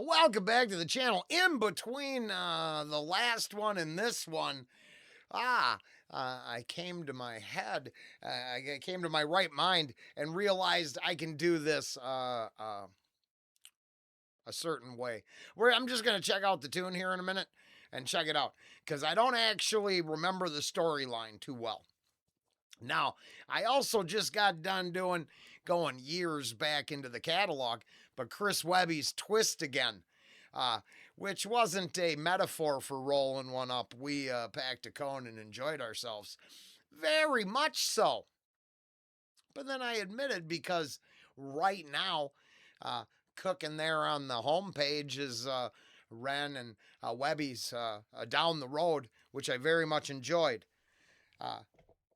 Welcome back to the channel. In between the last one and this one, I came to my head, I came to my right mind and realized I can do this a certain way. I'm just going to check out the tune here in a minute and check it out because I don't actually remember the storyline too well. Now, I also just got done going years back into the catalog, but Chris Webby's Twist Again, which wasn't a metaphor for rolling one up. We packed a cone and enjoyed ourselves. Very much so. But then I admitted because right now, cooking there on the homepage is Ren and Webby's Down the Road, which I very much enjoyed.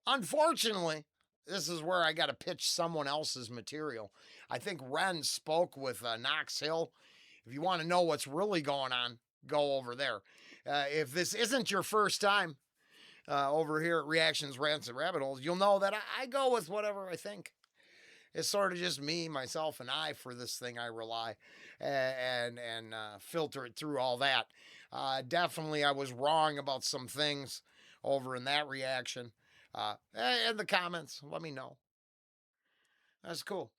Unfortunately, this is where I got to pitch someone else's material. I think Ren spoke with Knox Hill. If you want to know what's really going on, go over there. If this isn't your first time over here at Reactions, Rants, and Rabbit Holes, you'll know that I go with whatever I think. It's sort of just me, myself, and I for this thing. I rely and filter it through all that. Definitely, I was wrong about some things over in that reaction. In the comments, let me know. That's cool.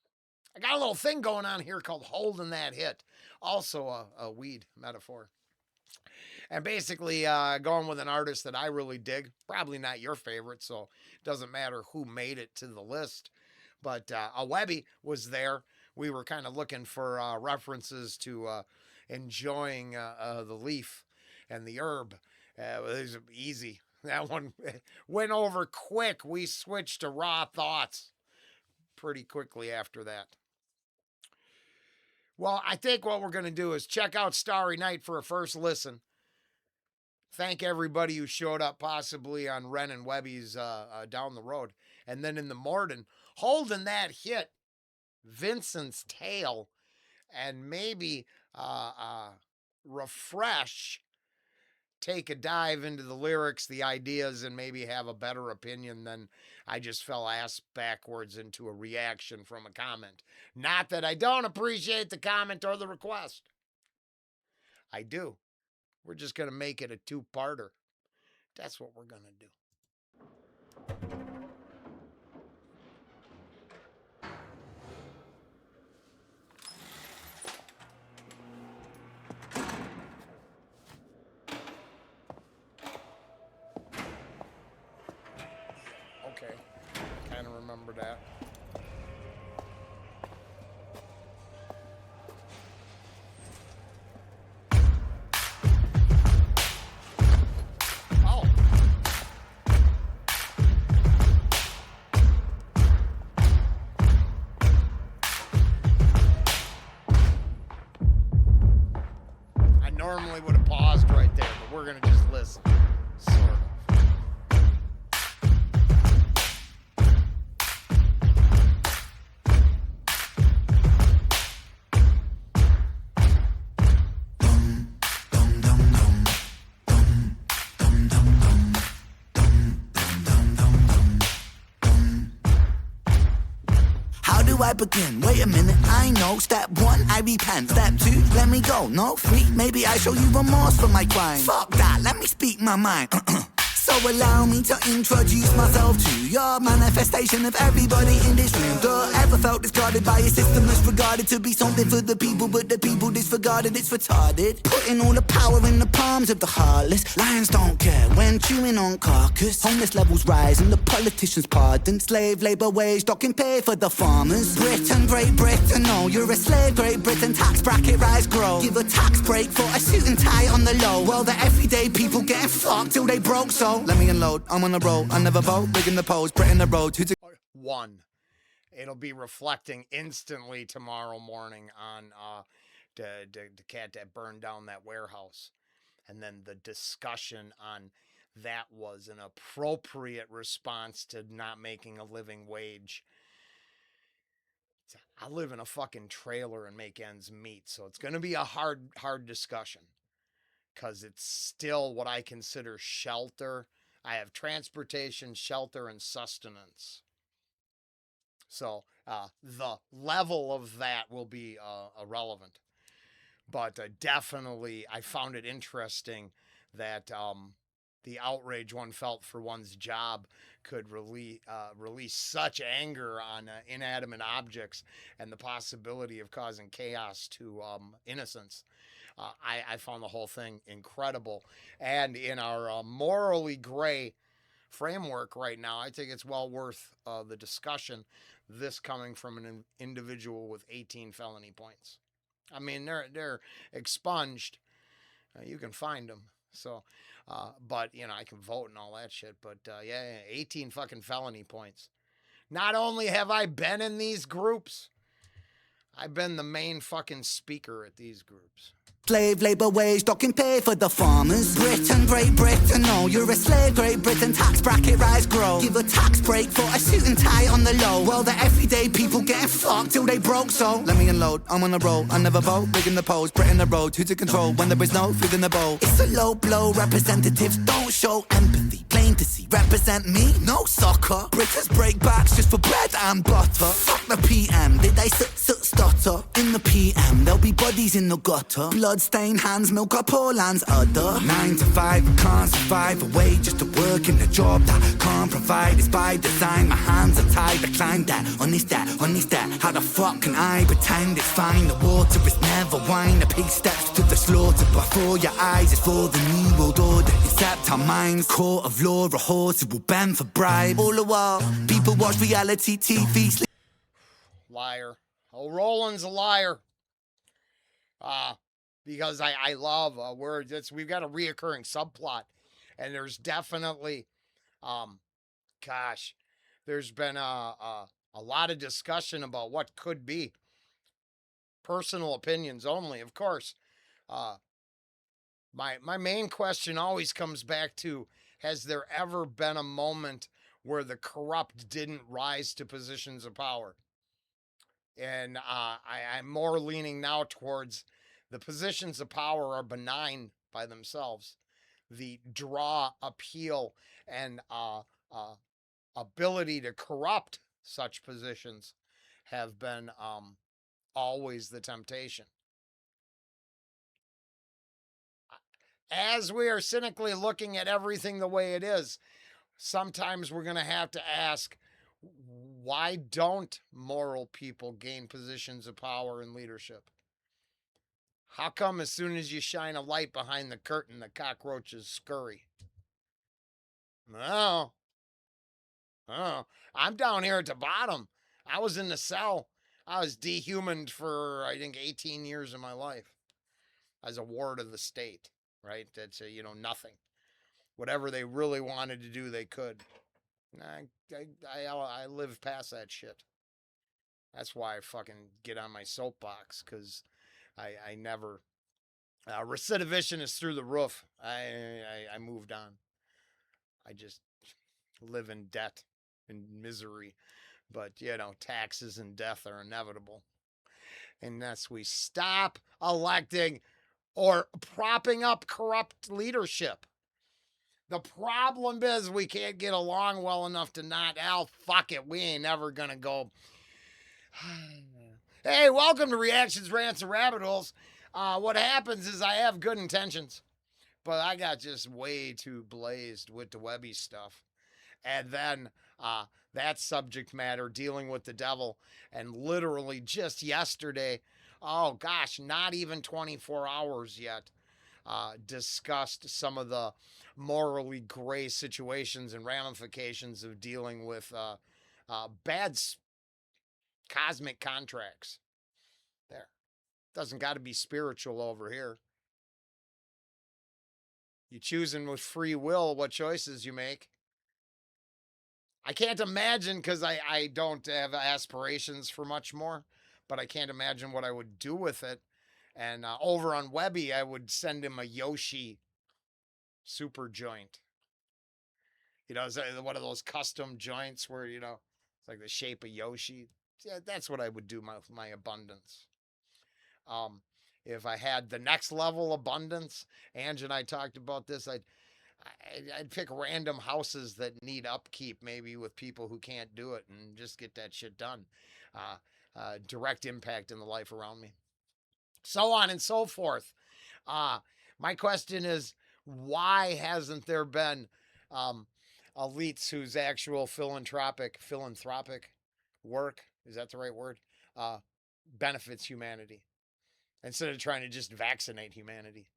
I got a little thing going on here called Holding That Hit. Also a weed metaphor. And basically going with an artist that I really dig. Probably not your favorite, so it doesn't matter who made it to the list. But a Webby was there. We were kind of looking for references to enjoying the leaf and the herb. It was easy. That one went over quick. We switched to Raw Thoughts pretty quickly after that. Well, I think what we're going to do is check out Starry Night for a first listen. Thank everybody who showed up possibly on Ren and Webby's Down the Road. And then in the morning, Holding That Hit, Vincent's Tale, and maybe refresh, take a dive into the lyrics, the ideas, and maybe have a better opinion than I just fell ass backwards into a reaction from a comment. Not that I don't appreciate the comment or the request. I do. We're just going to make it a two-parter. That's what we're going to do. Okay, I kind of remember that. Oh. I normally would have paused right there, but we're going to just listen. Sort of. I begin? Wait a minute, I know. Step 1, I repent. Step 2, let me go. No, 3, maybe I show you remorse for my crime. Fuck that, let me speak my mind. So allow me to introduce myself to your manifestation of everybody in this room. Ever felt discarded by a system that's regarded to be something for the people, but the people disregarded, it's retarded. Putting all the power in the palms of the heartless. Lions don't care when chewing on carcass. Homeless levels rise and the politicians pardon. Slave labour wage docking pay for the farmers. Britain, Great Britain, no, you're a slave, Great Britain. Tax bracket rise, grow. Give a tax break for a suit and tie on the low. Well, the everyday people getting fucked till they broke, so let me unload, I'm on a roll, I never vote, big in the polls, Britain the road. One. It'll be reflecting instantly tomorrow morning on the cat that burned down that warehouse. And then the discussion on that was an appropriate response to not making a living wage. I live in a fucking trailer and make ends meet, so it's going to be a hard discussion. Because it's still what I consider shelter. I have transportation, shelter, and sustenance. So the level of that will be irrelevant. But definitely, I found it interesting that the outrage one felt for one's job could release such anger on inanimate objects and the possibility of causing chaos to innocents. I found the whole thing incredible. And in our morally gray framework right now, I think it's well worth the discussion. This coming from an individual with 18 felony points. I mean, they're expunged. You can find them. So, but you know, I can vote and all that shit. But yeah, 18 fucking felony points. Not only have I been in these groups, I've been the main fucking speaker at these groups. Slave labour wage docking pay for the farmers. Britain, Great Britain, no, you're a slave. Great Britain, tax bracket rise, grow. Give a tax break for a suit and tie on the low. Well, the everyday people getting fucked till they broke, so let me unload, I'm on a roll. I never vote, rigging the polls, Britain the road, who's in control when there is no food in the bowl. It's a low blow, representatives don't show empathy. Plain to see, represent me, no soccer. Britons break backs just for bread and butter. Fuck the PM, did they stutter? In the PM, there'll be bodies in the gutter. Blood-stained hands, milk up poor land's udder. 9 to 5, I can't survive away just to work in a job that can't provide. It's by design, my hands are tied. I climb that, on this that. How the fuck can I pretend it's fine? The water is never wine. The pig steps to the slaughter before your eyes. It's for the new world order, except our minds. Court of law, a horse who will bend for bribe. All the while, people watch reality TV. Liar. Oh, Rollen's a liar. Because I love we've got a reoccurring subplot, and there's definitely, gosh, there's been a lot of discussion about what could be. Personal opinions only, of course. My main question always comes back to: has there ever been a moment where the corrupt didn't rise to positions of power? And I'm more leaning now towards the positions of power are benign by themselves. The draw, appeal, and ability to corrupt such positions have been always the temptation. As we are cynically looking at everything the way it is, sometimes we're going to have to ask, why don't moral people gain positions of power and leadership? How come as soon as you shine a light behind the curtain, the cockroaches scurry? No. Oh, I'm down here at the bottom. I was in the cell. I was dehumaned for, I think, 18 years of my life as a ward of the state, right? That's, nothing. Whatever they really wanted to do, they could. I live past that shit. That's why I fucking get on my soapbox, because I never. Recidivism is through the roof. I moved on. I just live in debt and misery. But, taxes and death are inevitable. Unless we stop electing or propping up corrupt leadership. The problem is we can't get along well enough to not, fuck it, we ain't ever gonna go. Hey, welcome to Reactions, Rants, and Rabbit Holes. What happens is I have good intentions, but I got just way too blazed with the Webby stuff. And then that subject matter, dealing with the devil, and literally just yesterday, oh gosh, not even 24 hours yet, discussed some of the morally gray situations and ramifications of dealing with bad cosmic contracts. There. Doesn't got to be spiritual over here. You choosing with free will what choices you make. I can't imagine, because I don't have aspirations for much more, but I can't imagine what I would do with it. And over on Webby, I would send him a Yoshi super joint. It's one of those custom joints where, it's like the shape of Yoshi. Yeah, that's what I would do with my abundance. If I had the next level abundance, Ange and I talked about this, I'd pick random houses that need upkeep, maybe with people who can't do it, and just get that shit done. Direct impact in the life around me. so on and so forth. My question is, why hasn't there been um, elites whose actual philanthropic work, is that the right word, uh, benefits humanity instead of trying to just vaccinate humanity?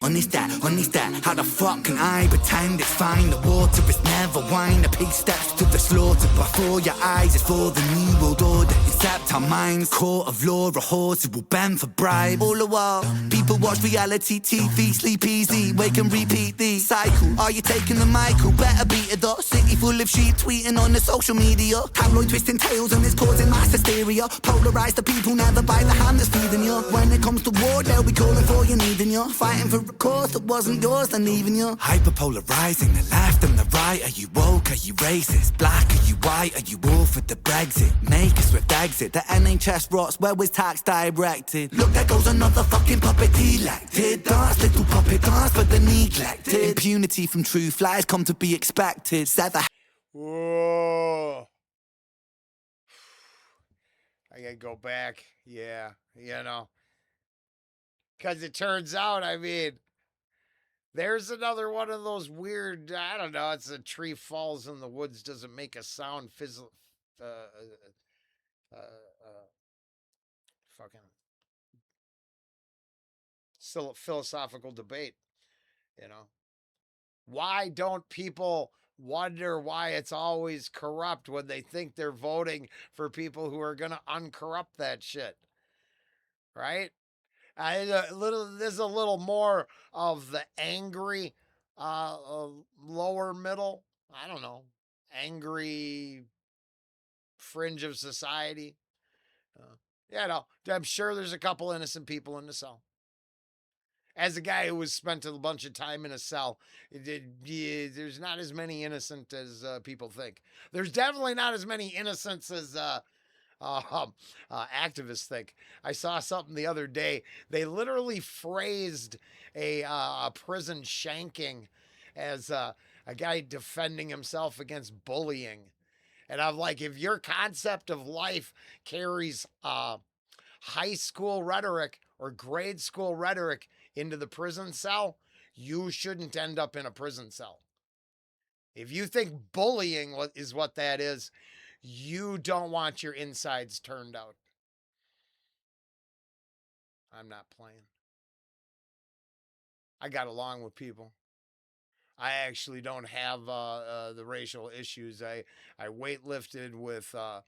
Honest that, how the fuck can I pretend it's fine? The water is never wine, the pig steps to the slaughter. Before your eyes, it's for the new world order. Except our minds, court of law, a horse who will bend for bribe. All the while, people watch reality TV, sleep easy, wake and repeat the cycle. Are you taking the Michael? Better beat it up. City full of sheep tweeting on the social media. Tabloid twisting tails and it's causing mass hysteria. Polarize the people, never by the hand that's feeding you. When it comes to war, they'll be calling for you, needing you. Fighting for a cause that wasn't yours, then leaving you. Hyperpolarizing the left and the right. Are you woke? Are you racist? Black? Are you white? Are you all for the Brexit? Make a swift exit. The NHS rots. Where was tax directed? Look, there goes another fucking puppet elected. Dance, little puppet, dance for the neglected. Impunity from true flies come to be expected. Whoa. I gotta go back. Yeah, because it turns out, I mean, there's another one of those weird, I don't know, it's a tree falls in the woods, doesn't make a sound, uh, uh, uh, fucking philosophical debate, you know? Why don't people wonder why it's always corrupt when they think they're voting for people who are going to uncorrupt that shit? Right? There's a little more of the angry, lower middle. I don't know, angry fringe of society. I'm sure there's a couple innocent people in the cell. As a guy who has spent a bunch of time in a cell, there's not as many innocent as people think. There's definitely not as many innocents as activists think. I saw something the other day. They literally phrased a prison shanking as a guy defending himself against bullying. And I'm like, if your concept of life carries high school rhetoric or grade school rhetoric into the prison cell, you shouldn't end up in a prison cell. If you think bullying is what that is, you don't want your insides turned out. I'm not playing. I got along with people. I actually don't have the racial issues. I weightlifted with I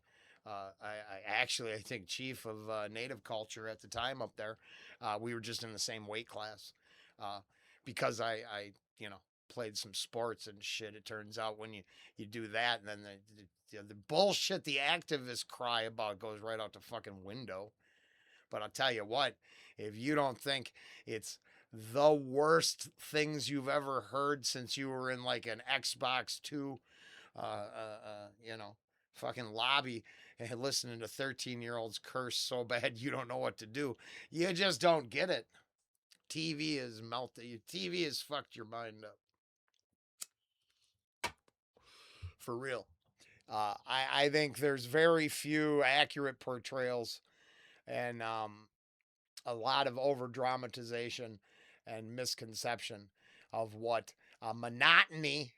think chief of native culture at the time up there. We were just in the same weight class uh, because I played some sports and shit. It turns out when you do that, and then the bullshit the activists cry about goes right out the fucking window. But I'll tell you what, if you don't think it's the worst things you've ever heard since you were in like an Xbox 2, uh, uh, uh, you know, fucking lobby and listening to 13-year-olds curse so bad you don't know what to do, you just don't get it. TV is melted. TV has fucked your mind up. For real. I think there's very few accurate portrayals and a lot of over dramatization and misconception of what monotony,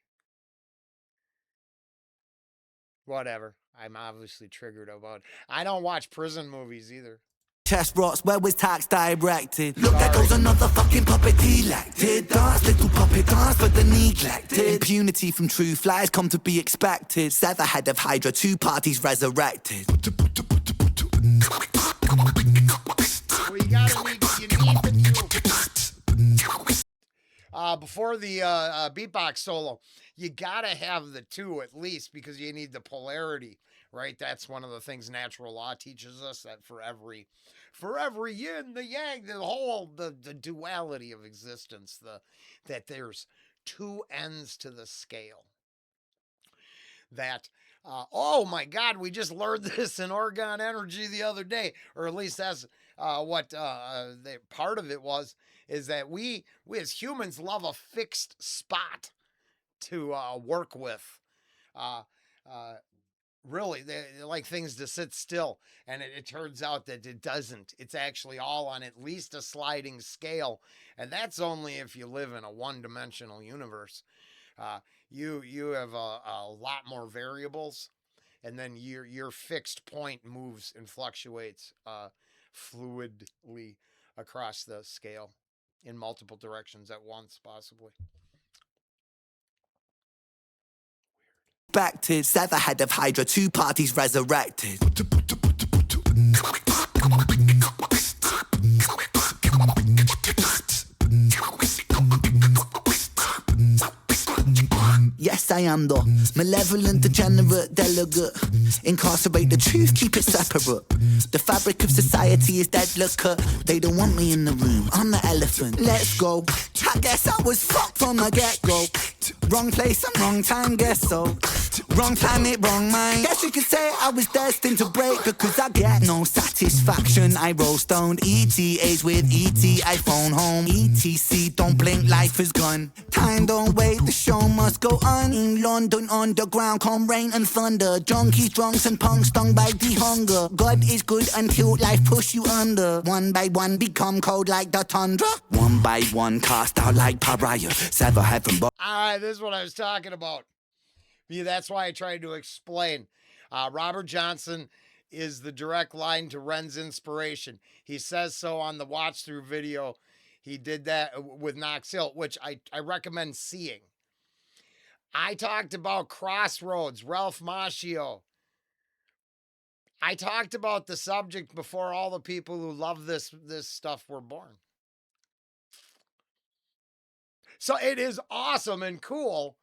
whatever. I'm obviously triggered about. I don't watch prison movies either. Chest rots, where was tax directed? Look, there goes another fucking puppet elected. Dance, little puppet, dance for the neglected. Impunity from true flies come to be expected. Sever head of Hydra, two parties resurrected. Well, you need the two. Before the beatbox solo, you gotta have the two at least because you need the polarity, right? That's one of the things natural law teaches us, that for every yin, the yang, the duality of existence, that there's two ends to the scale. That oh my God, we just learned this in Orgon Energy the other day, or at least that's what part of it was, is that we as humans love a fixed spot to work with. Uh, uh, really they like things to sit still, and it turns out that it doesn't. It's actually all on at least a sliding scale, and that's only if you live in a one-dimensional universe. uh, you have a lot more variables, and then your fixed point moves and fluctuates fluidly across the scale in multiple directions at once, possibly. Back to sever head of Hydra, two parties resurrected. Yes, I am the malevolent, degenerate delegate. Incarcerate the truth, keep it separate. The fabric of society is dead, look at. They don't want me in the room, I'm the elephant. Let's go. I guess I was fucked from the get-go. Wrong place and wrong time, guess so. Wrong planet, wrong mind. Guess you could say I was destined to break, because I get no satisfaction. I roll stoned, ETAs with ET, I phone home. ETC, don't blink, life is gone. Time don't wait, the show must go on. In London underground, come rain and thunder. Junkies, drunks and punks stung by the hunger. God is good until life push you under. One by one become cold like the tundra. One by one cast out like pariah. Sever heaven but This is what I was talking about. Yeah, that's why I tried to explain. Robert Johnson is the direct line to Ren's inspiration. He says so on the watch through video. He did that with Knox Hill, which I recommend seeing. I talked about Crossroads, Ralph Macchio. I talked about the subject before all the people who love this stuff were born. So it is awesome and cool.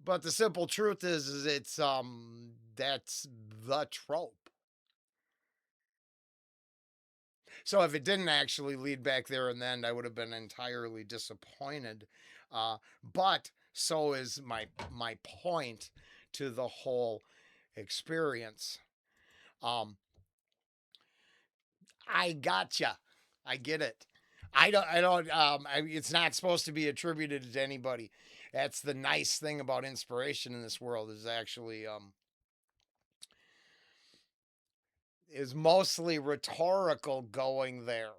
But the simple truth is it's that's the trope. So if it didn't actually lead back there in the end, I would have been entirely disappointed. But so is my point to the whole experience. I gotcha. I get it. I don't, it's not supposed to be attributed to anybody. That's the nice thing about inspiration in this world is actually, is mostly rhetorical going there.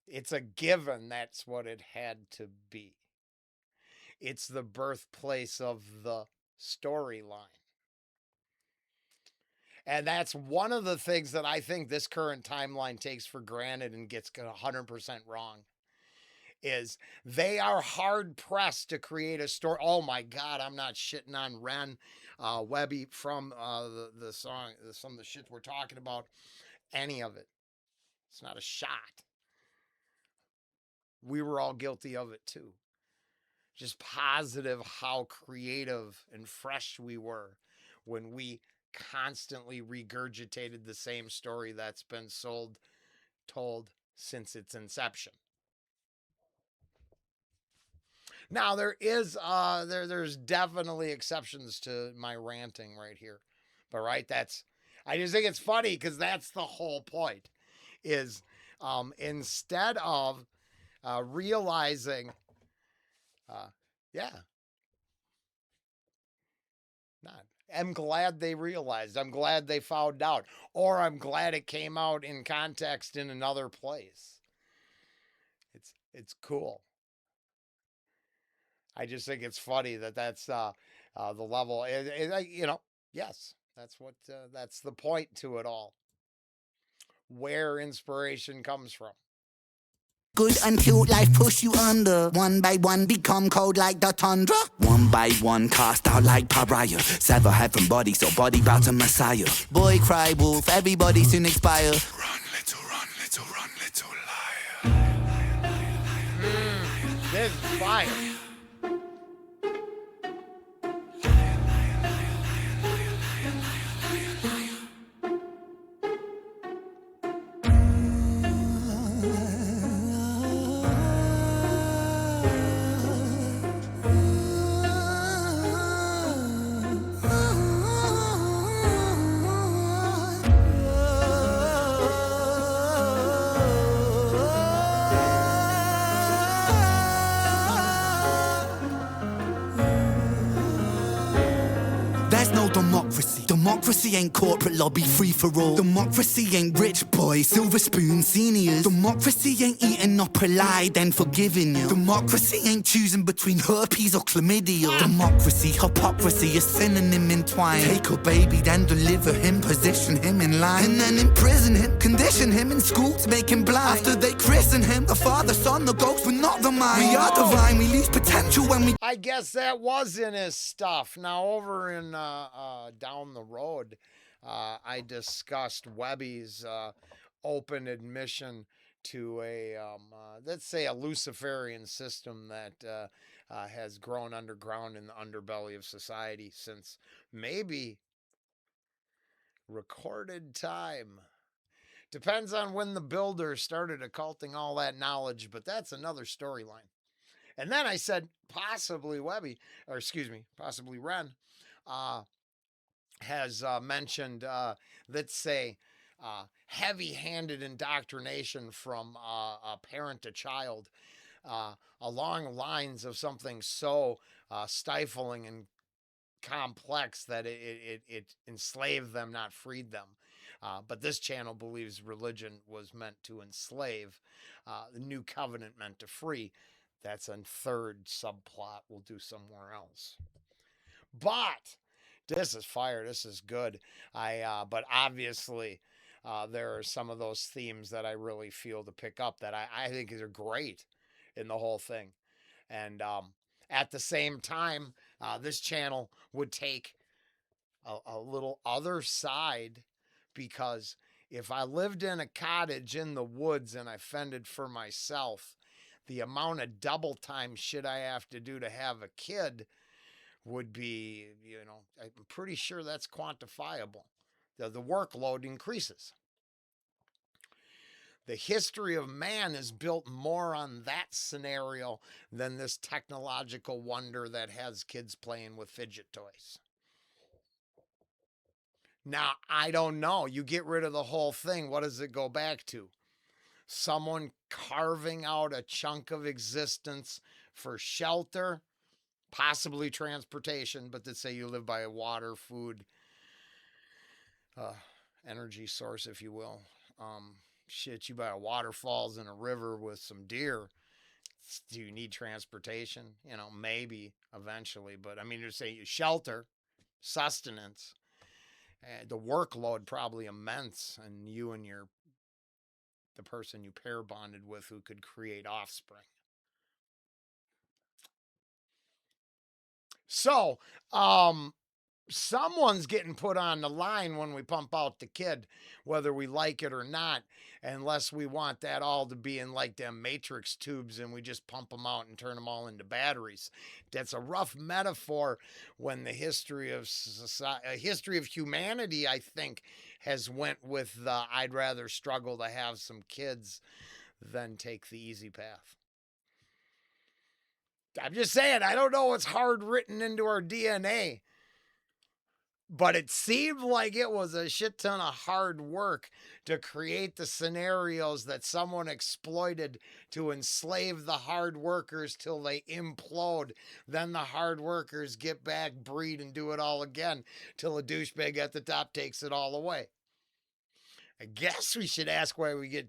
It's a given that's what it had to be. It's the birthplace of the storyline. And that's one of the things that I think this current timeline takes for granted and gets 100% wrong. Is they are hard pressed to create a story. Oh my God, I'm not shitting on Ren Webby from the song, some of the shit we're talking about. Any of it. It's not a shot. We were all guilty of it too. Just positive how creative and fresh we were when we constantly regurgitated the same story that's been told since its inception. Now there is there's definitely exceptions to my ranting right here. But right, I just think it's funny because that's the whole point. Is instead of realizing I'm glad they realized. I'm glad they found out. Or I'm glad it came out in context in another place. It's cool. I just think it's funny that's the level. Yes, that's the point to it all. Where inspiration comes from. good until life push you under. One by one become cold like the tundra. One by one cast out like pariah. Sever heaven body, so body bow to Messiah. Boy cry wolf, everybody soon expire. Run little liar. This is fire. Democracy ain't corporate lobby free for all. Democracy ain't rich boys, silver spoon seniors. Democracy ain't eating up a lie then forgiving you. Democracy ain't choosing between herpes or chlamydia. Democracy, hypocrisy, a synonym entwined. Take a baby, then deliver him, position him in line, and then imprison him, condition him in school to make him blind. After they christen him, the Father, Son, the Ghost, but not the mind. We are divine, we lose potential when we... I guess that was in his stuff. Now, over in down the road, I discussed Webby's open admission to a, let's say, a Luciferian system that has grown underground in the underbelly of society since maybe recorded time. Depends on when the builders started occulting all that knowledge, but that's another storyline. And then I said, possibly Webby, or excuse me, possibly Ren, has mentioned, let's say, heavy-handed indoctrination from a parent to child, along lines of something so stifling and complex that it enslaved them, not freed them. But this channel believes religion was meant to enslave, the new covenant meant to free. That's a third subplot we'll do somewhere else. But this is fire. This is good. But obviously, there are some of those themes that I really feel to pick up that I think are great in the whole thing. And at the same time, this channel would take a little other side, because if I lived in a cottage in the woods and I fended for myself, the amount of double time shit I have to do to have a kid would be, I'm pretty sure that's quantifiable. The workload increases. The history of man is built more on that scenario than this technological wonder that has kids playing with fidget toys. Now, I don't know. You get rid of the whole thing, what does it go back to? Someone carving out a chunk of existence for shelter, possibly transportation, but let's say you live by a water, food, energy source, if you will. Shit, you buy a waterfalls in a river with some deer. Do you need transportation? Maybe eventually, but I mean, you say shelter, sustenance, the workload probably immense, and you and the person you pair bonded with who could create offspring. So, someone's getting put on the line when we pump out the kid, whether we like it or not, unless we want that all to be in like them matrix tubes and we just pump them out and turn them all into batteries. That's a rough metaphor when the history of society, history of humanity, I think, has went with the I'd rather struggle to have some kids than take the easy path. I'm just saying, I don't know what's hard written into our DNA, but it seemed like it was a shit ton of hard work to create the scenarios that someone exploited to enslave the hard workers till they implode. Then the hard workers get back, breed, and do it all again till a douchebag at the top takes it all away. I guess we should ask why we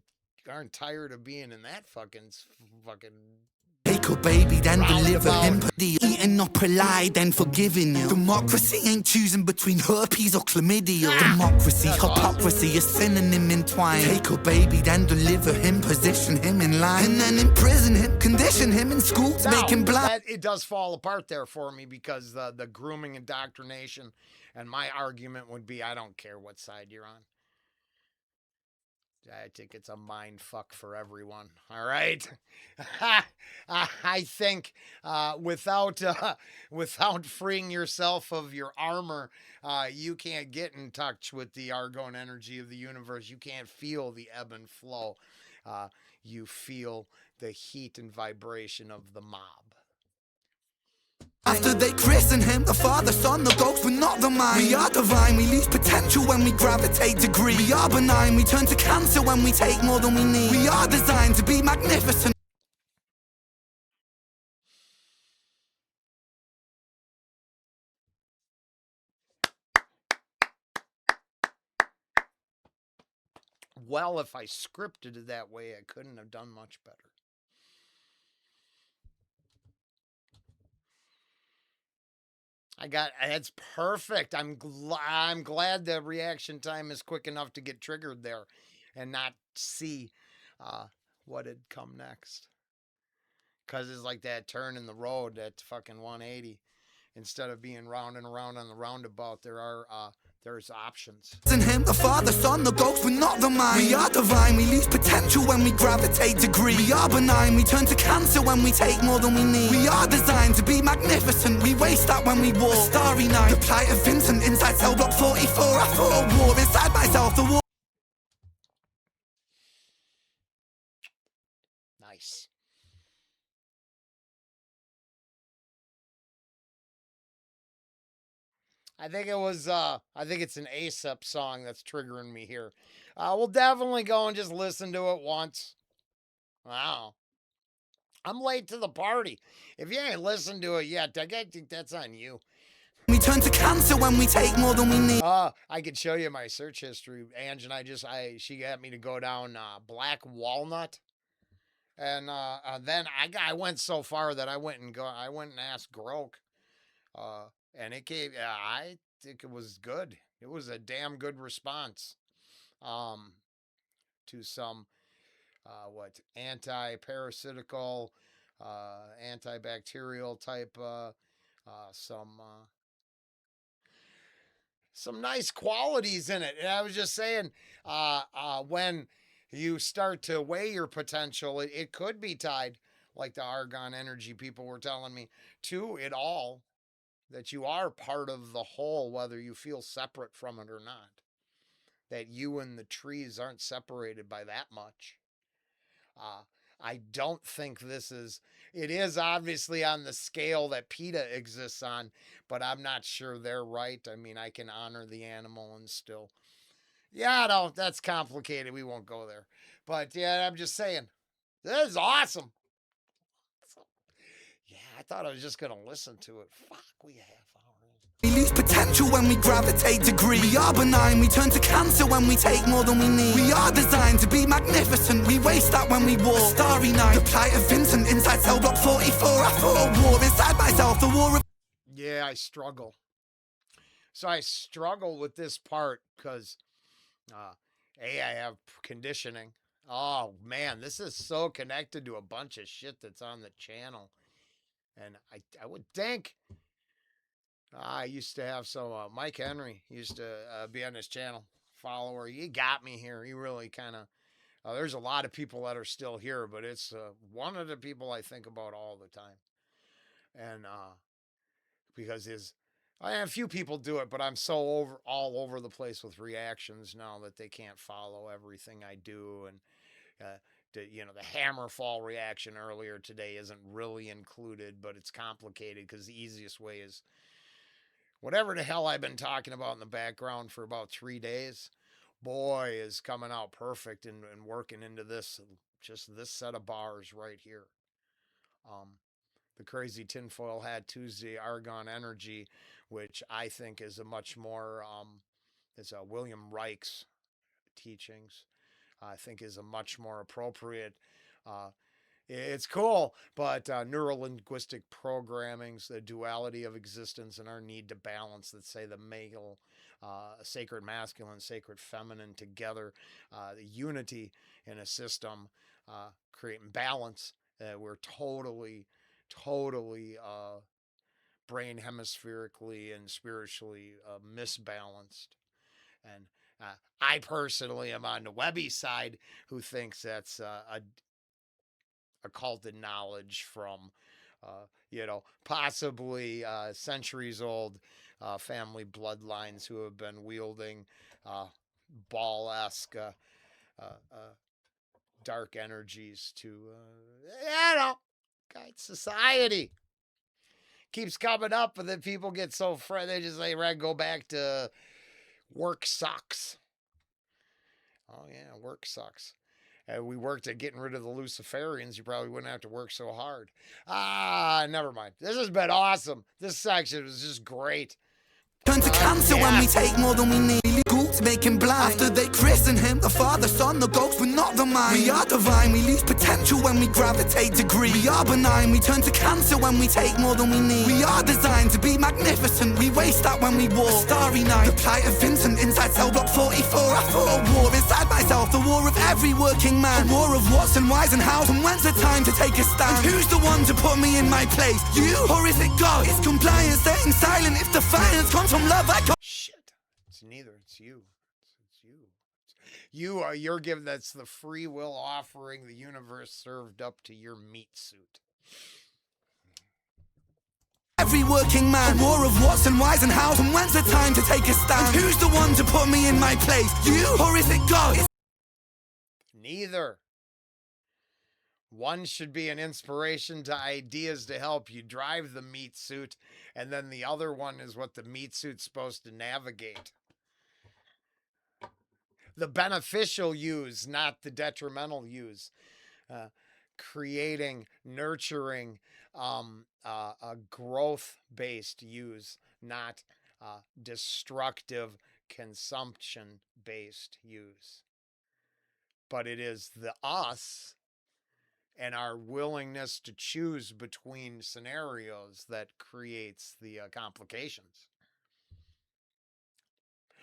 aren't tired of being in that fucking Take a baby, then deliver him. Eating up a lie, then forgiving you. Democracy ain't choosing between herpes or chlamydia. Democracy, hypocrisy, a synonym entwined. Take a baby, then deliver him, position him in line, and then imprison him, condition him in school to make him blind. It does fall apart there for me, because the grooming indoctrination, and my argument would be, I don't care what side you're on. I think it's a mind fuck for everyone. All right. I think without freeing yourself of your armor, you can't get in touch with the argon energy of the universe. You can't feel the ebb and flow. You feel the heat and vibration of the mob. After they christen him, the Father, Son, the Ghost, but not the mind. We are divine, we lose potential when we gravitate to greed. We are benign, we turn to cancer when we take more than we need. We are designed to be magnificent. well, if I scripted it that way, I couldn't have done much better. It's perfect. I'm glad the reaction time is quick enough to get triggered there and not see uh, what had come next. Because it's like that turn in the road, that fucking 180. Instead of being round and around on the roundabout, there's options. In him, the Father, Son, the ghost, we're not the mind. We are divine, we lose potential when we gravitate to greed. We are benign, we turn to cancer when we take more than we need. We are designed to be magnificent, we waste that when we walk. A starry night, the plight of Vincent inside cell block 44. I fought a war inside myself, the war. Nice. I think it's an ASAP song that's triggering me here. We'll definitely go and just listen to it once. Wow. I'm late to the party. If you ain't listened to it yet, I think that's on you. We turn to cancer when we take more than we need. I could show you my search history. Ange and she got me to go down Black Walnut. And then I went so far that I went and asked Grok. And it gave, I think it was good. It was a damn good response to some, anti-parasitical, antibacterial type, some nice qualities in it. And I was just saying, when you start to weigh your potential, it could be tied, like the argon energy people were telling me, to it all. That you are part of the whole, whether you feel separate from it or not. That you and the trees aren't separated by that much. I don't think it is obviously on the scale that PETA exists on, but I'm not sure they're right. I mean, I can honor the animal and still. Yeah, no, that's complicated. We won't go there. But yeah, I'm just saying, this is awesome. Yeah, I thought I was just going to listen to it. Fuck, we have hours. We lose potential when we gravitate to greed. We are benign, we turn to cancer when we take more than we need. We are designed to be magnificent, we waste that when we walk. A starry night, the plight of Vincent inside cell block 44. I fought a war inside myself, the war of... Yeah, I struggle. So I struggle with this part because, I have conditioning. Oh, man, this is so connected to a bunch of shit that's on the channel. And I would think, I used to have Mike Henry used to be on this channel, follower. He got me here. He really kind of, there's a lot of people that are still here, but it's one of the people I think about all the time. And because a few people do it, but I'm so all over the place with reactions now that they can't follow everything I do. And, the hammer fall reaction earlier today isn't really included, but it's complicated because the easiest way is whatever the hell I've been talking about in the background for about 3 days, boy, is coming out perfect and working into this set of bars right here. The crazy tinfoil hat Tuesday argon energy, which I think is a much more, is William Reich's teachings. I think is a much more appropriate. It's cool, but neuro-linguistic programmings, the duality of existence and our need to balance, let's say the male, sacred masculine, sacred feminine together, the unity in a system, creating balance. We're totally brain hemispherically and spiritually misbalanced. And I personally am on the Webby side, who thinks that's a occulted knowledge from, possibly centuries old family bloodlines who have been wielding ball-esque dark energies to, guide society. Keeps coming up, but then people get so they just say, go back to work sucks. Oh yeah, work sucks. We worked at getting rid of the Luciferians. You probably wouldn't have to work so hard. Never mind. This has been awesome. This section was just great. Turn to cancer when we take more than we need. to make him blind. After they christen him, the Father, Son, the ghost, but not the mind. We are divine, we lose potential when we gravitate to greed. We are benign, we turn to cancer when we take more than we need. We are designed to be magnificent, we waste that when we walk. A starry night, the plight of Vincent inside cell block 44. I fought a war inside myself, the war of every working man. A war of what's and why's and how's, and when's the time to take a stand? And who's the one to put me in my place? You, or is it God? It's compliance, staying silent. If defiance comes from love, I can't. Shit. It's neither. It's you. It's you. You're given, that's the free will offering the universe served up to your meat suit. Every working man, a war of what's and why's and how's, and when's the time to take a stand? And who's the one to put me in my place? You, or is it God? Neither. One should be an inspiration to ideas to help you drive the meat suit, and then the other one is what the meat suit's supposed to navigate. The beneficial use, not the detrimental use. Creating, nurturing, a growth-based use, not destructive, consumption-based use. But it is the us and our willingness to choose between scenarios that creates the complications.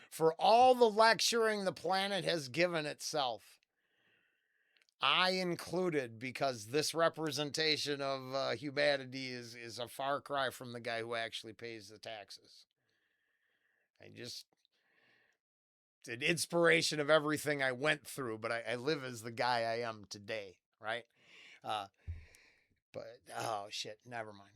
For all the lecturing the planet has given itself, I included, because this representation of humanity is a far cry from the guy who actually pays the taxes. It's an inspiration of everything I went through, but I live as the guy I am today, right? But, oh shit, never mind.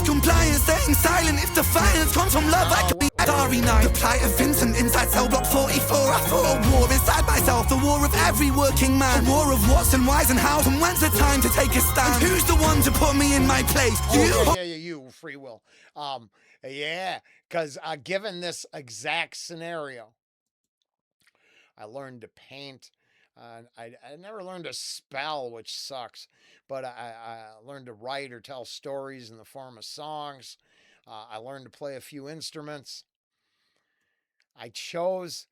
Compliance, staying silent. If defiance comes from love, I could be Starry night, the plight of Vincent inside cell block 44. I fought a war inside myself, the war of every working man. A war of what's and why's and how's, and when's the time to take a stand? And who's the one to put me in my place? You? You, free will. Yeah, because given this exact scenario, I learned to paint. I never learned to spell, which sucks, but I learned to write or tell stories in the form of songs. I learned to play a few instruments. I chose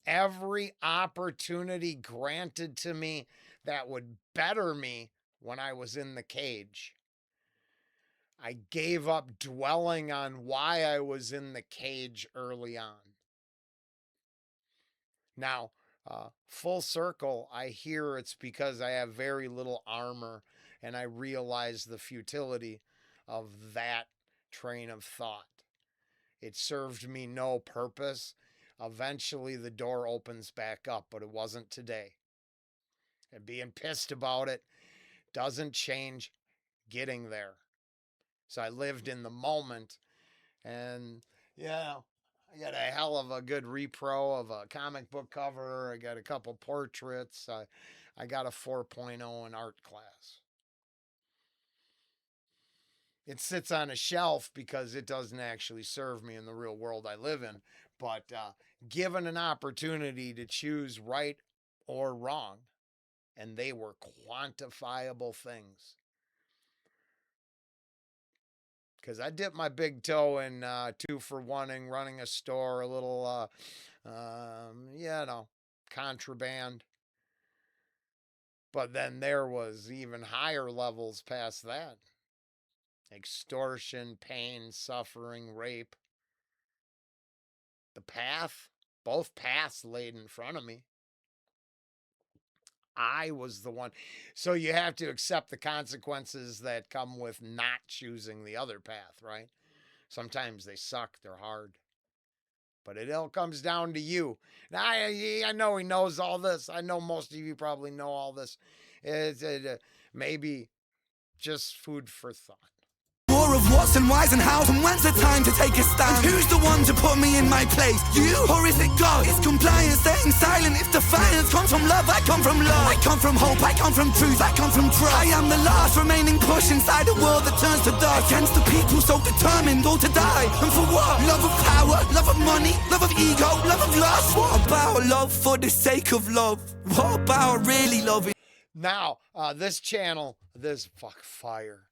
every opportunity granted to me that would better me when I was in the cage. I gave up dwelling on why I was in the cage early on. Now, full circle, I hear it's because I have very little armor, and I realize the futility of that train of thought. It served me no purpose. Eventually, the door opens back up, but it wasn't today. And being pissed about it doesn't change getting there. So I lived in the moment, and yeah, I got a hell of a good repro of a comic book cover. I got a couple portraits. I got a 4.0 in art class. It sits on a shelf because it doesn't actually serve me in the real world I live in. But given an opportunity to choose right or wrong, and they were quantifiable things. Because I dipped my big toe in 2-for-1ing, running a store, a little, contraband. But then there was even higher levels past that. Extortion, pain, suffering, rape. The path, both paths laid in front of me. I was the one. So you have to accept the consequences that come with not choosing the other path, right? Sometimes they suck, they're hard. But it all comes down to you. Now, I know he knows all this. I know most of you probably know all this. It's maybe just food for thought. War of what's and why's and how's, and when's the time to take a stand? And who's the one to put me in my place? You, or is it God? It's compliance, staying silent. If defiance comes from love, I come from love. I come from hope, I come from truth, I come from trust. I am the last remaining push inside a world that turns to dust. Against the people so determined, all to die. And for what? Love of power, love of money, love of ego, love of lust. What about love for the sake of love? What about really loving? Now, this channel, fire.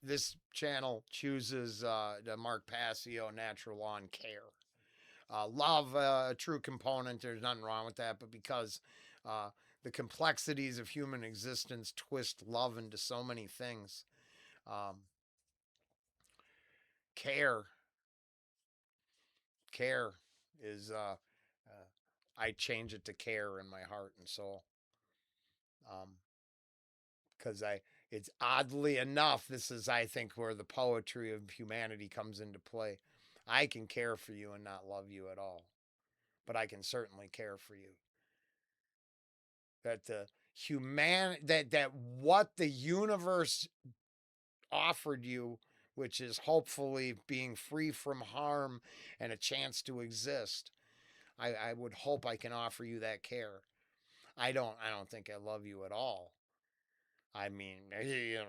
This channel chooses the Mark Passio Natural Lawn Care. love a true component. There's nothing wrong with that, but because the complexities of human existence twist love into so many things. Um, care, care is I change it to care in my heart and soul. Because it's oddly enough, this is, I think, where the poetry of humanity comes into play. I can care for you and not love you at all, but I can certainly care for you. That the that what the universe offered you, which is hopefully being free from harm and a chance to exist, I would hope I can offer you that care. I don't think I love you at all. I mean,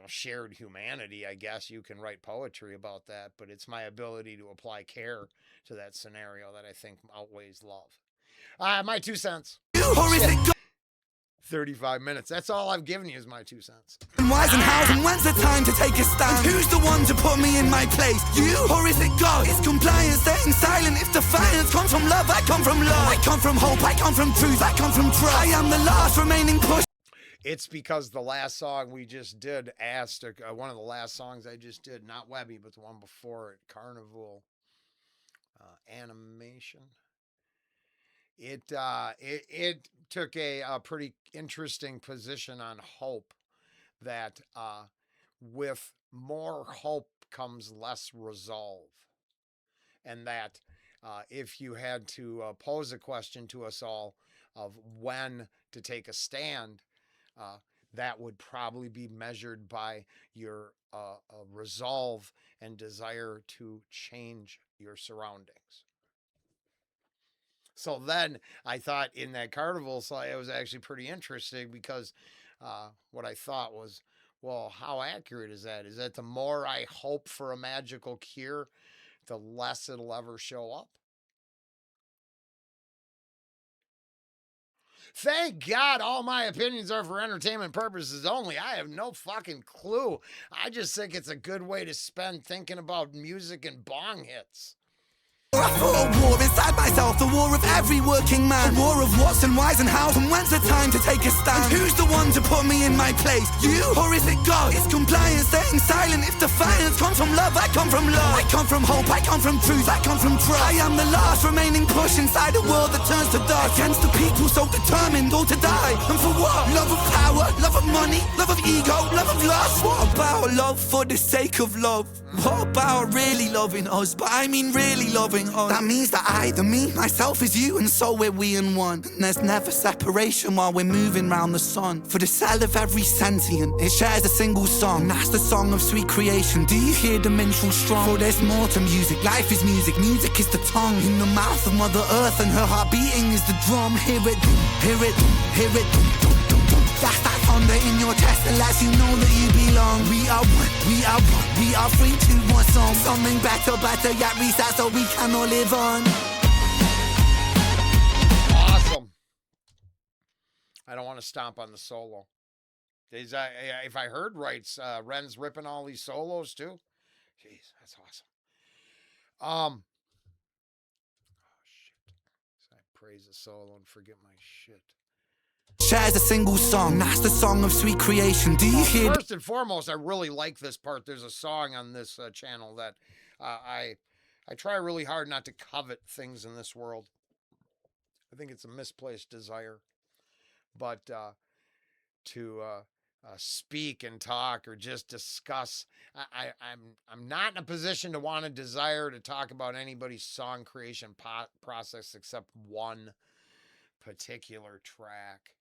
shared humanity, I guess you can write poetry about that, but it's my ability to apply care to that scenario that I think outweighs love. My 2 cents. Shit. 35 minutes. That's all I've given you is my 2 cents. Why's and how's and when's the time to take a stand? Who's the one to put me in my place? You or is it God? It's compliance, staying silent. If defiance comes from love, I come from love. I come from hope, I come from truth, I come from trust. I am the last remaining push. It's because the last song we just did asked, one of the last songs I just did, not Webby, but the one before it, Carnival Animation. It took a pretty interesting position on hope, that with more hope comes less resolve, and that if you had to pose a question to us all of when to take a stand, that would probably be measured by your resolve and desire to change your surroundings. So then I thought in that carnival slide, it was actually pretty interesting because what I thought was, well, how accurate is that? Is that the more I hope for a magical cure, the less it'll ever show up? Thank God all my opinions are for entertainment purposes only. I have no fucking clue. I just think it's a good way to spend thinking about music and bong hits. I fought a war inside myself, the war of every working man. A war of what's and why's and how's and when's the time to take a stand? And who's the one to put me in my place? You or is it God? It's compliance, staying silent. If defiance comes from love, I come from love. I come from hope, I come from truth, I come from trust. I am the last remaining push inside a world that turns to dust. Against the people so determined all to die. And for what? Love of power, love of money, love of ego, love of lust. What about love for the sake of love? What about really loving us? But I mean really loving us. That means that I, the me, myself is you, and so we're we in one. And there's never separation while we're moving round the sun. For the cell of every sentient, it shares a single song. And that's the song of sweet creation. Do you hear the minstrel strong? For there's more to music. Life is music, music is the tongue. In the mouth of Mother Earth, and her heart beating is the drum. Hear it, hear it, hear it. That's that thunder in your chest that lets you know that you belong. We are one, we are one, we are free to one song. Something better, yet reset so we can all live on. Awesome. I don't want to stomp on the solo. If I heard right, Ren's ripping all these solos too. Jeez, that's awesome. Oh shit. So I praise the solo and forget my shit. Shares a single song, that's the song of sweet creation. Do you hear? First and foremost, I really like this part. There's a song on this channel that I try really hard not to covet things in this world. I think it's a misplaced desire, but to speak and talk or just discuss, I'm not in a position to want to desire to talk about anybody's song creation process except one particular track.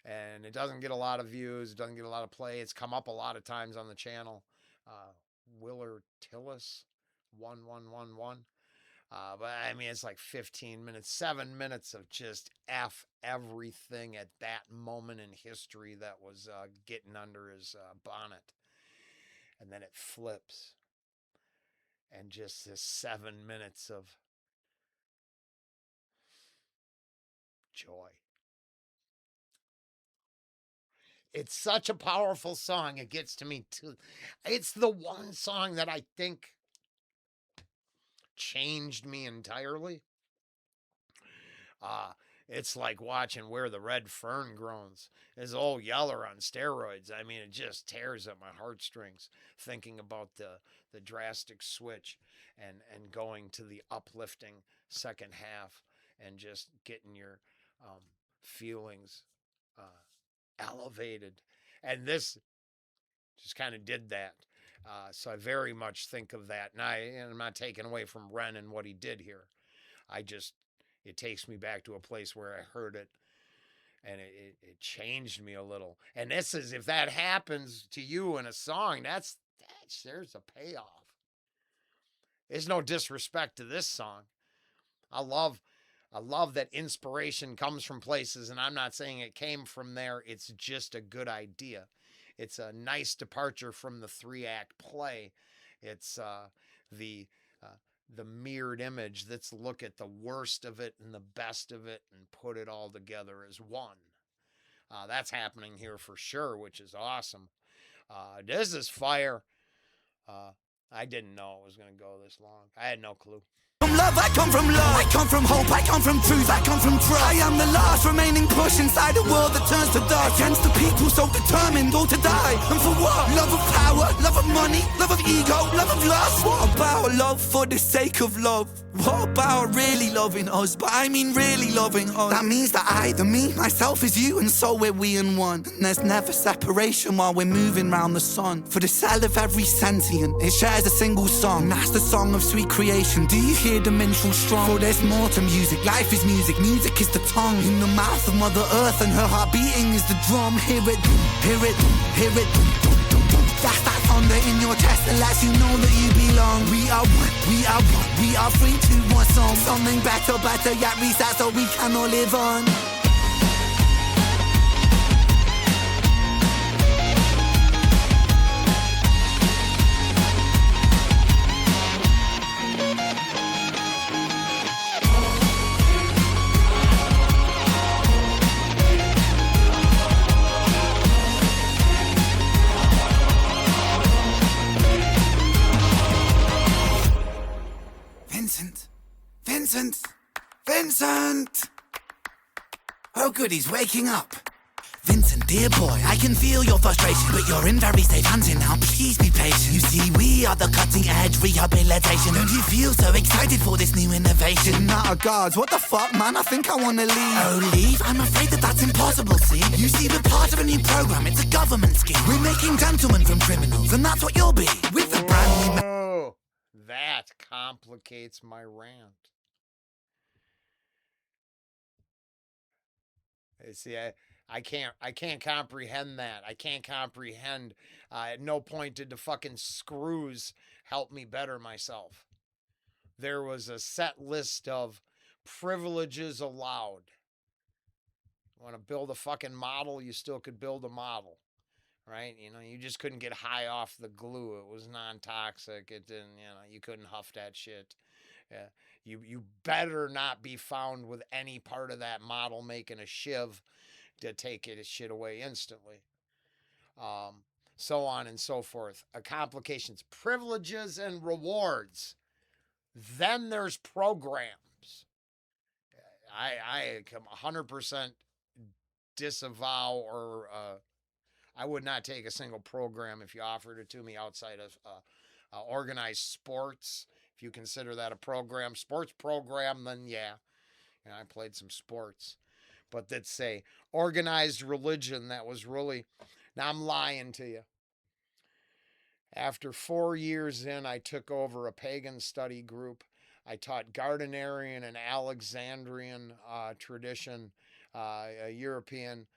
And it doesn't get a lot of views. It doesn't get a lot of play. It's come up a lot of times on the channel. Willer Tillis, 1111. But I mean, it's like 15 minutes, 7 minutes of just F everything at that moment in history that was getting under his bonnet. And then it flips. And just this 7 minutes of joy. It's such a powerful song. It gets to me too. It's the one song that I think changed me entirely. Uh, it's like watching Where the Red Fern Grows. It's old Yeller on steroids. I mean, it just tears at my heartstrings thinking about the drastic switch and going to the uplifting second half and just getting your feelings elevated. And this just kind of did that. So I very much think of that. And I'm not taking away from Ren and what he did here. It takes me back to a place where I heard it and it changed me a little. And this is, if that happens to you in a song, there's a payoff. There's no disrespect to this song. I love I love that inspiration comes from places, and I'm not saying it came from there. It's just a good idea. It's a nice departure from the 3-act play. It's the uh, the mirrored image. Let's look at the worst of it and the best of it and put it all together as one. That's happening here for sure, which is awesome. This is fire. Uh, I didn't know it was going to go this long. I had no clue. From love, I come from love. I come from hope, I come from truth, I come from trust. I am the last remaining push inside a world that turns to dust. Against the people so determined, all to die. And for what? Love of power, love of money, love of ego, love of lust. What about love for the sake of love? What about really loving us? But I mean really loving us. That means that I, the me, myself is you, and so we're we in one. And there's never separation while we're moving round the sun. For the cell of every sentient, it shares a single song. And that's the song of sweet creation. Do you hear the minstrel strong? For there's more to music. Life is music, music is the tongue. In the mouth of Mother Earth, and her heart beating is the drum. Hear it, hear it, hear it. That's that thunder in your chest that lets you know that you belong. We are one, we are one, we are free to one song. Something better, yet reset so we can all live on. Vincent! Oh good, he's waking up. Vincent, dear boy, I can feel your frustration, but you're in very safe hands here now, please be patient. You see, we are the cutting edge rehabilitation. Don't you feel so excited for this new innovation? Nah, guards, what the fuck, man? I think I wanna leave. Oh, leave? I'm afraid that that's impossible, see? You see, we're part of a new program, it's a government scheme. We're making gentlemen from criminals, and that's what you'll be, with the brand new... Oh, that complicates my rant. See, I can't comprehend that. I can't comprehend. At no point did the fucking screws help me better myself. There was a set list of privileges allowed. You want to build a fucking model, you still could build a model, right? You know, you just couldn't get high off the glue. It was non-toxic. It didn't, you couldn't huff that shit. Yeah. You better not be found with any part of that model making a shiv to take it shit away instantly. So on and so forth. Complications, privileges, and rewards. Then there's programs. I come 100% disavow or I would not take a single program if you offered it to me outside of organized sports. If you consider that a program, sports program, then yeah. I played some sports. But that's say organized religion, that was really, now I'm lying to you. After 4 years in, I took over a pagan study group. I taught Gardnerian and Alexandrian tradition, European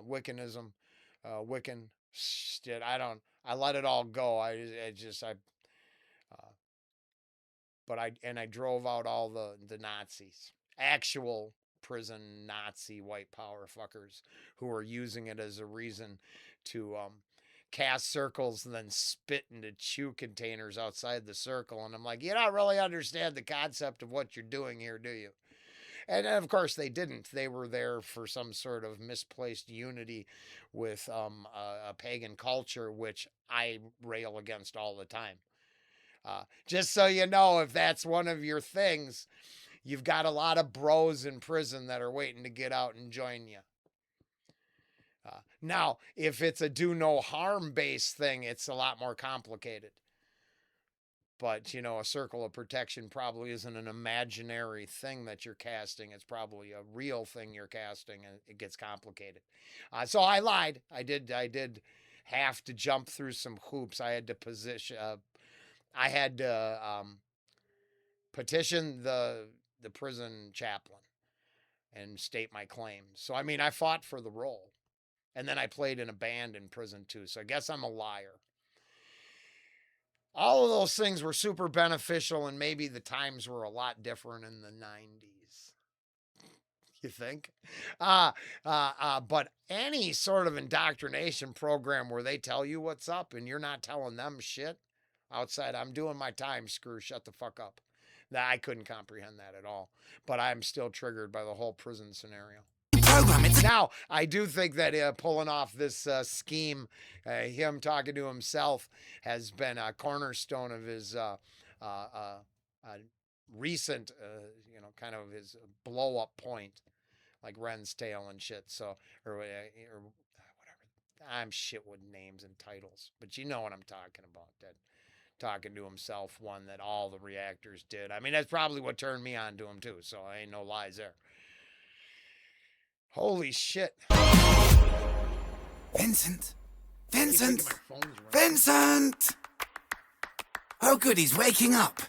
Wiccanism, Wiccan shit. I let it all go. I drove out all the Nazis, actual prison Nazi white power fuckers who were using it as a reason to cast circles and then spit into chew containers outside the circle. And I'm like, you don't really understand the concept of what you're doing here, do you? And of course they didn't. They were there for some sort of misplaced unity with a pagan culture, which I rail against all the time. Just so you know, if that's one of your things, You've got a lot of bros in prison that are waiting to get out and join you. Now, if it's a do no harm based thing, it's a lot more complicated. But, a circle of protection probably isn't an imaginary thing that you're casting. It's probably a real thing you're casting, and it gets complicated. So I lied. I did have to jump through some hoops. I had to petition the prison chaplain and state my claims. So I mean, I fought for the role, and then I played in a band in prison too. So I guess I'm a liar. All of those things were super beneficial, and maybe the times were a lot different in the 90s. You think? But any sort of indoctrination program where they tell you what's up and you're not telling them shit outside, I'm doing my time, screw, shut the fuck up. I couldn't comprehend that at all. But I'm still triggered by the whole prison scenario. Now, I do think that pulling off this scheme, him talking to himself, has been a cornerstone of his recent, kind of his blow up point, like Ren's tail and shit. So, or whatever. I'm shit with names and titles, but you know what I'm talking about. That talking to himself one that all the reactors did. I mean, that's probably what turned me on to him too. So I ain't no lies there. Holy shit. Vincent! Vincent! Vincent! Oh good, he's waking up.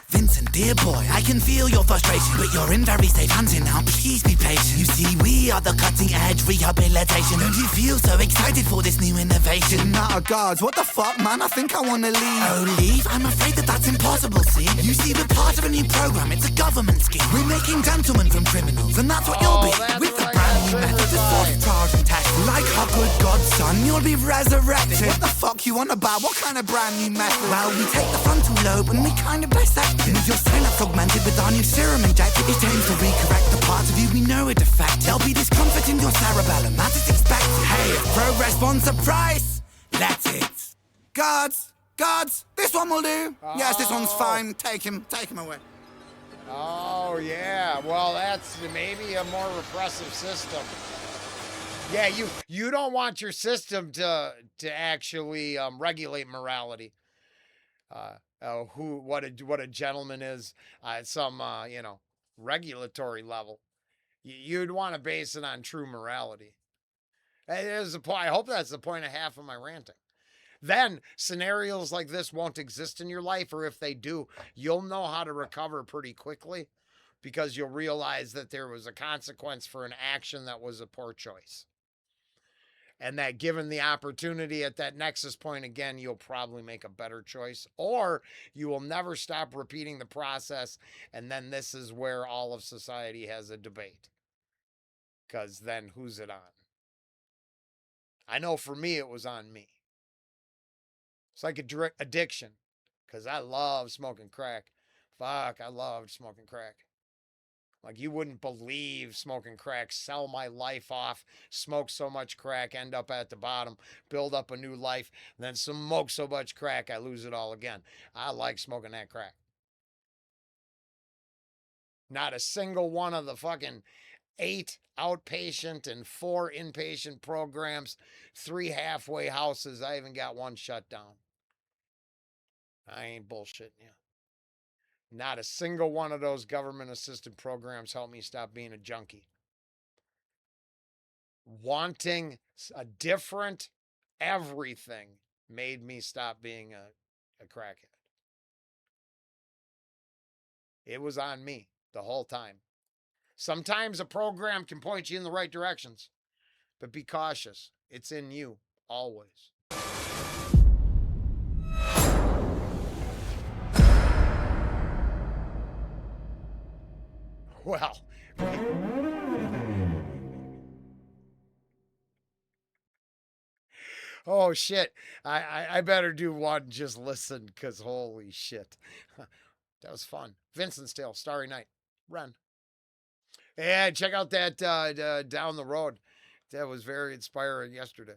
Vincent, dear boy, I can feel your frustration, but you're in very safe hands here now, please be patient. You see, we are the cutting edge rehabilitation. Don't you feel so excited for this new innovation? Oh God, what the fuck, man? I think I wanna leave. Oh, leave? I'm afraid that's impossible, see? You see, we're part of a new program, it's a government scheme. We're making gentlemen from criminals, and that's what you'll be. With the brand new method, the sort of trials and tests. Like our good God's son, you'll be resurrected. What the fuck you on about? What kind of brand new method? Well, we take the frontal lobe and we kind of dissect it. With your synapse augmented with our new serum injected, it aims to recorrect the parts of you we know are defective. There'll be discomfort in your cerebellum, that is expected. Hey, if progress wants a price, let it. Guards, this one will do. Yes, this one's fine. Take him away. Oh, yeah. Well, that's maybe a more repressive system. Yeah, you don't want your system to actually regulate morality. What a gentleman is at some regulatory level. You'd want to base it on true morality. I hope that's the point of half of my ranting. Then scenarios like this won't exist in your life, or if they do, you'll know how to recover pretty quickly, because you'll realize that there was a consequence for an action that was a poor choice. And that given the opportunity at that nexus point again, you'll probably make a better choice, or you will never stop repeating the process. And then this is where all of society has a debate. Because then who's it on? I know for me, it was on me. It's like addiction, because I love smoking crack. Fuck, I loved smoking crack. Like, you wouldn't believe smoking crack, sell my life off, smoke so much crack, end up at the bottom, build up a new life, then smoke so much crack, I lose it all again. I like smoking that crack. Not a single one of the fucking 8 outpatient and 4 inpatient programs, 3 halfway houses, I even got 1 shut down. I ain't bullshitting you. Not a single one of those government-assisted programs helped me stop being a junkie. Wanting a different everything made me stop being a crackhead. It was on me the whole time. Sometimes a program can point you in the right directions, but be cautious. It's in you, always. Well, oh shit. I better do one just listen, because holy shit. That was fun. Vincent's Tale, Starry Night. Run. Yeah, check out that Down the Road. That was very inspiring yesterday.